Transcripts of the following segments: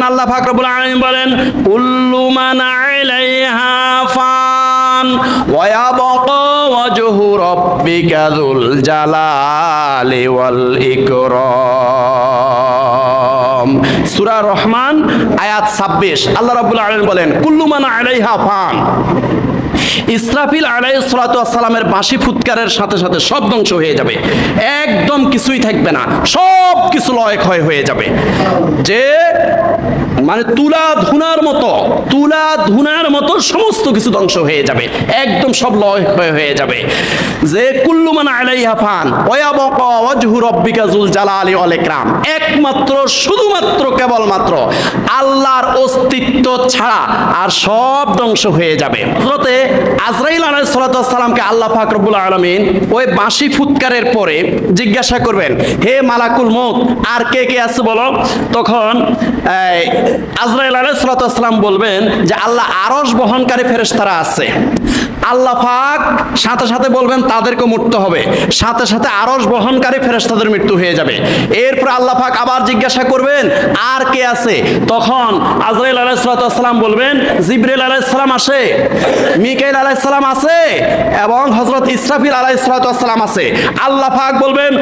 আল্লাহ পাক রব্বুল আলামিন বলেন কুল্লু মান আলাইহা ফান ওয়া ইয়াবকা ওয়াজহু রাব্বিকা যুল জালালি ওয়াল ইকরাম। সূরা রহমান আয়াত 26 আল্লাহ রাব্বুল আলামিন বলেন কুল্লু মান আলাইহা ফান। ইসরাফিল আলাইহিস সালাতু ওয়াস সালামের বাঁশি ফুৎকারের সাথে সাথে সব ধ্বংস হয়ে যাবে, একদম কিছুই থাকবে না, সব কিছু লয় ক্ষয় হয়ে যাবে। যে মানে তুলা ধুনার মতো সমস্ত কিছু ধ্বংস হয়ে যাবে, একদম সব লয় ক্ষয় হয়ে যাবে। যে কুল্লু মান আলাইহা ফান ওয়া ইয়াবকা ওয়াজহু রাব্বিকা যুল জালালি ওয়াল ইকরাম, একমাত্র শুধুমাত্র কেবলমাত্র আল্লাহর অস্তিত্ব ছাড়া আর সব ধ্বংস হয়ে যাবে। হযরতে আজরাইল আলাইহিস সালাতু ওয়াস সালামকে আল্লাহ পাক রব্বুল আলামিন ওই বাঁশি ফুৎকারের পরে জিজ্ঞাসা করবেন, হে মালাকুল মউত আর কে কে আছে বলো। তখন আজরাইল আলাইহিস সালাতু ওয়াস সালাম বলবেন যে আল্লাহ আরশ বহনকারী ফেরেশতারা আছে। আল্লাহ পাক সাথে সাথে বলবেন তাদেরকে মরতে হবে, সাথে সাথে আরশ বহনকারী ফেরেশতাদের মৃত্যু হয়ে যাবে। এরপর আল্লাহ পাক আবার জিজ্ঞাসা করবেন আর কে আছে। তখন আজরাইল আলাইহিস সালাতু ওয়াস সালাম বলবেন জিবরিল আলাইহিস সালাম আছে, মিকাইল আলাইহিস সালাম আছে এবং হযরত ইসরাফিল আলাইহিস সালাতু ওয়াস সালাম আছে। আল্লাহ পাক বলবেন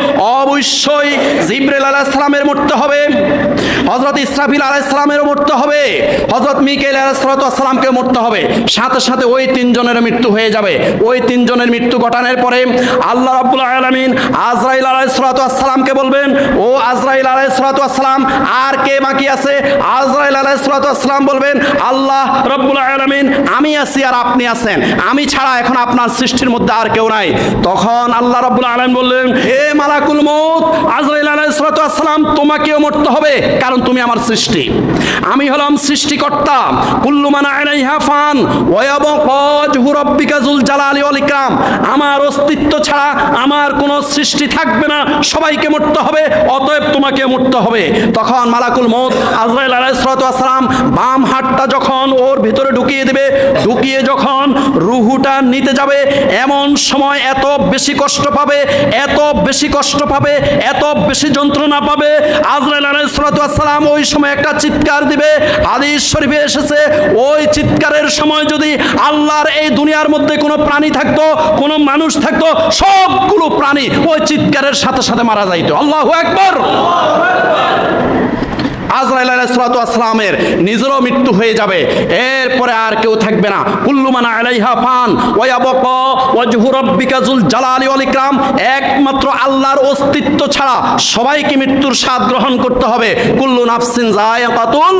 অবশ্যই জিবরিল আলাইহিস সালামের মরতে হবে, হযরত ইসরাফিল আলাইহিস সালামেরও মরতে হবে, হযরত মিকাইল আলাইহিস সালাতু ওয়াস সালামকে মরতে হবে। সাথে সাথে ওই তিনজনের মৃত্যু হয়ে যাবে। ওই তিনজনের মৃত্যু ঘটানোর পরে আল্লাহ রাব্বুল আলামিন আজরাইল আলাইহিস সালাতু ওয়াস সালামকে বলবেন, ও আজরাইল আলাইহিস সালাতু ওয়াস সালাম আর কে বাকি আছে। আজরাইল আলাইহিস সালাতু ওয়াস সালাম বলবেন আল্লাহ রাব্বুল আলামিন আমি আছি আর আপনি আছেন, আমি ছাড়া এখন আপনার সৃষ্টির মধ্যে আর কেউ নাই। তখন আল্লাহ রাব্বুল আলামিন বললেন, হে মালাকুল মউত আজরাইল আলাইহিস সালাতু ওয়াস সালাম তোমাকেও মরতে হবে, কারণ তুমি আমার সৃষ্টি, আমি হলাম সৃষ্টিকর্তা। কুল্লু মান আলাইহা ফান ওয়া ইয়াবকা ওয়াজহু রাব্বিকা যুল জালালি ওয়াল ইকরাম, আমার অস্তিত্ব ছাড়া আমার কোনো সৃষ্টি থাকবে না, সবাইকে মরতে হবে, অতএব তোমাকে মরতে হবে। তখন মালাকুল মউত আজরাইল আলাইহিস সালাতু ওয়াস সালাম বাম হাতটা যখন ওর ভিতরে ঢুকিয়ে দেবে, ঢুকিয়ে যখন রুহুটা নিতে যাবে, এমন সময় এত বেশি কষ্ট পাবে, এত বেশি কষ্ট পাবে, এত বেশি যন্ত্রণা পাবে। আজরাইল আলাইহিস সালাতু ওয়াস সালাম ওই সময় একটা চিৎকার দিবে, হাদিস শরীফে এসেছে ওই চিৎকারের সময় যদি আল্লাহর এই দুনিয়ার মধ্যে কোনো প্রাণী থাকতো, কোনো মানুষ থাকতো, সবগুলো প্রাণী ওই চিৎকারের সাথে সাথে মারা যাইতো। আল্লাহু আকবার। আজরাইল আলাইহিস সালাতু ওয়াস সালামের নিজেরও মৃত্যু হয়ে যাবে, এরপরে আর কেউ থাকবে না। কুল্লু মান আলাইহা ফান ওয়া ইয়াবকা ওয়াজহু রাব্বিকা যুল জালালি ওয়াল ইকরাম, একমাত্র আল্লাহর অস্তিত্ব ছাড়া সবাইকে মৃত্যুর স্বাদ গ্রহণ করতে হবে। কুল্লু নাফসিন যায়িকাতুল